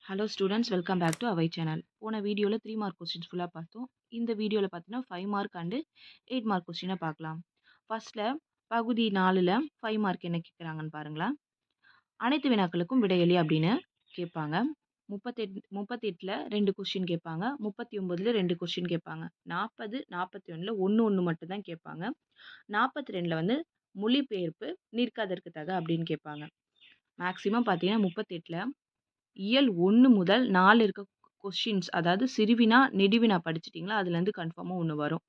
Hello students, welcome back to அவை channel. போன வீடியோவில் 3 மார்க் கொஸ்டின்ஸ் ஃபுல்லாக பார்த்தோம். இந்த வீடியோவில் பார்த்தீங்கன்னா 5 மார்க் அண்டு 8 மார்க் கொஸ்டினை பார்க்கலாம். ஃபர்ஸ்ட்டில் பகுதி 4ல் 5 மார்க் என்ன கேட்குறாங்கன்னு பாருங்களேன். அனைத்து வினாக்களுக்கும் விடையளி அப்படின்னு கேட்பாங்க. 38ல் 2 கொஸ்டின் கேட்பாங்க. 39ல் 2 கொஸ்டின் கேட்பாங்க. 40, 41ல் ஒன்று மட்டும் தான் கேட்பாங்க. 42ல் வந்து மொழிபெயர்ப்பு நிற்கதற்கு தக அப்படின்னு கேட்பாங்க. மேக்ஸிமம் பார்த்தீங்கன்னா 38ல் இயல் 1 முதல் 4 இருக்க கொஸ்டின்ஸ், அதாவது சிறுவினா நெடுவினா படிச்சிட்டிங்களா, அதுலேருந்து கன்ஃபார்மாக ஒன்று வரும்.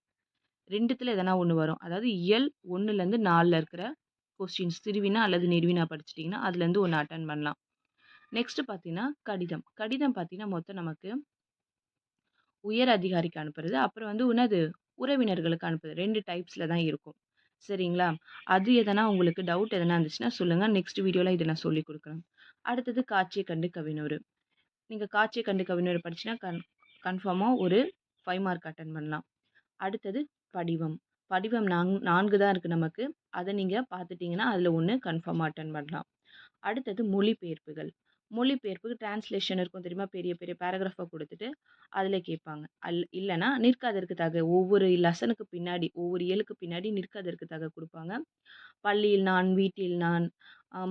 2த்துல எதனா ஒன்று வரும். அதாவது இயல் 1லேருந்து 4ல் இருக்கிற கொஸ்டின்ஸ் சிறுவினா அல்லது நெடுவினா படிச்சிட்டிங்கன்னா அதுலேருந்து ஒன்று அட்டன் பண்ணலாம். நெக்ஸ்ட் பார்த்தீங்கன்னா கடிதம். கடிதம் பார்த்தீங்கன்னா மொத்தம் நமக்கு உயர் அதிகாரிக்கு அனுப்புறது, அப்புறம் வந்து உறவினர்களுக்கு அனுப்புறது. 2 டைப்ஸில் தான் இருக்கும். சரிங்களா? அது எதனா உங்களுக்கு டவுட் எதனா இருந்துச்சுன்னா சொல்லுங்கள். நெக்ஸ்ட் வீடியோவில் இதை நான் சொல்லிக் கொடுக்குறேன். அடுத்தது காட்சியை கண்டு கவினூறு. நீங்க காட்சியை கண்டு கவிஞர் படிச்சுன்னா கன்ஃபார்மா ஒரு 5 மார்க் அட்டெண்ட் பண்ணலாம். அடுத்தது படிவம். படிவம் 4 தான் இருக்கு நமக்கு. அதை நீங்க பார்த்துட்டீங்கன்னா அதில் ஒன்று கன்ஃபார்மாக அட்டெண்ட் பண்ணலாம். அடுத்தது மொழிபெயர்ப்புகள். மொழிபெயர்ப்புக்கு டிரான்ஸ்லேஷன் இருக்கும் தெரியுமா, பெரிய பெரிய பேராகிராஃபாக கொடுத்துட்டு அதில் கேட்பாங்க. இல்லைன்னா நிற்கதற்கு தக ஒவ்வொரு லெசனுக்கு பின்னாடி ஒவ்வொரு இயலுக்கு பின்னாடி நிற்கதற்கு தக கொடுப்பாங்க. பள்ளியில் நான், வீட்டில் நான்,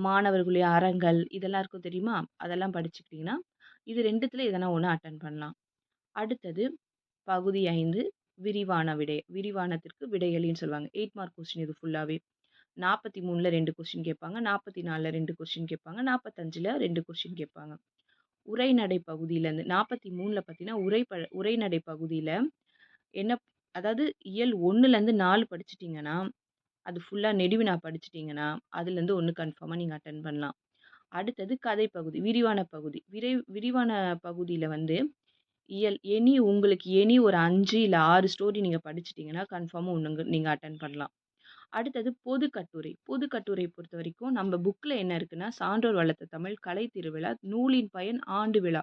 மாணவர்களுடைய அறங்கள் இதெல்லாம் இருக்கும் தெரியுமா, அதெல்லாம் படிச்சுக்கிட்டிங்கன்னா இது 2த்துல எதனா ஒன்று அட்டெண்ட் பண்ணலாம். அடுத்தது பகுதி 5 விரிவானத்திற்கு விடையளின்னு சொல்லுவாங்க. 8 மார்க் கொஸ்டின் இது ஃபுல்லாகவே. 43ல் 2 கொஸ்டின் கேட்பாங்க. 44ல் 2 கொஸ்டின் கேட்பாங்க. 45ல் 2 கொஸ்டின் கேட்பாங்க. உரைநடை பகுதியிலேருந்து 43ல் பார்த்தீங்கன்னா உரைநடை பகுதியில் என்ன, அதாவது இயல் 1லேருந்து 4 படிச்சிட்டிங்கன்னா அது ஃபுல்லாக நெடுவினா படிச்சிட்டிங்கன்னா அதுலேருந்து ஒன்று கன்ஃபார்மாக நீங்கள் அட்டெண்ட் பண்ணலாம். அடுத்தது கதை பகுதி, விரிவான பகுதி. விரிவான பகுதியில் வந்து உங்களுக்கு ஒரு 5 இல்லை 6 ஸ்டோரி நீங்கள் படிச்சிட்டிங்கன்னா கன்ஃபார்மாக ஒன்று நீங்கள் அட்டெண்ட் பண்ணலாம். அடுத்தது பொது கட்டுரை. பொது கட்டுரை பொறுத்த வரைக்கும் நம்ம புக்கில் என்ன இருக்குன்னா, சான்றோர் வளர்த்த தமிழ், கலை திருவிழா, நூலின் பயன், ஆண்டு விழா.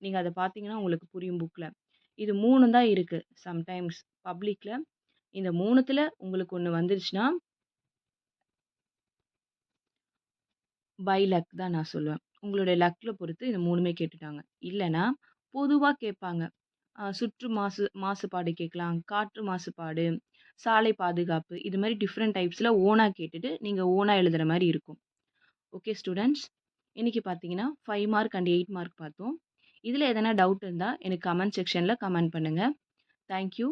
நீங்கள் அதை பார்த்தீங்கன்னா உங்களுக்கு புரியும் புக்கில். இது 3 தான் இருக்குது. சம்டைம்ஸ் பப்ளிக்கில் இந்த 3த்தில் உங்களுக்கு ஒன்று வந்துருச்சுன்னா பை லக் தான் நான் சொல்லுவேன். உங்களுடைய லக்கில் பொறுத்து இந்த 3மே கேட்டுட்டாங்க. இல்லைன்னா பொதுவாக கேட்பாங்க. சுற்று மாசுபாடு கேட்கலாம், காற்று மாசுபாடு, சாலை பாதுகாப்பு, இது மாதிரி டிஃப்ரெண்ட் டைப்ஸில் ஓனா கேட்டுட்டு நீங்கள் ஓனா எழுதுகிற மாதிரி இருக்கும். ஓகே ஸ்டூடெண்ட்ஸ், இன்றைக்கி பார்த்தீங்கன்னா 5 மார்க் அண்ட் 8 மார்க் பார்த்தோம். இதில் எதனா டவுட் இருந்தால் எனக்கு கமெண்ட் செக்ஷனில் கமெண்ட் பண்ணுங்கள். தேங்க்யூ.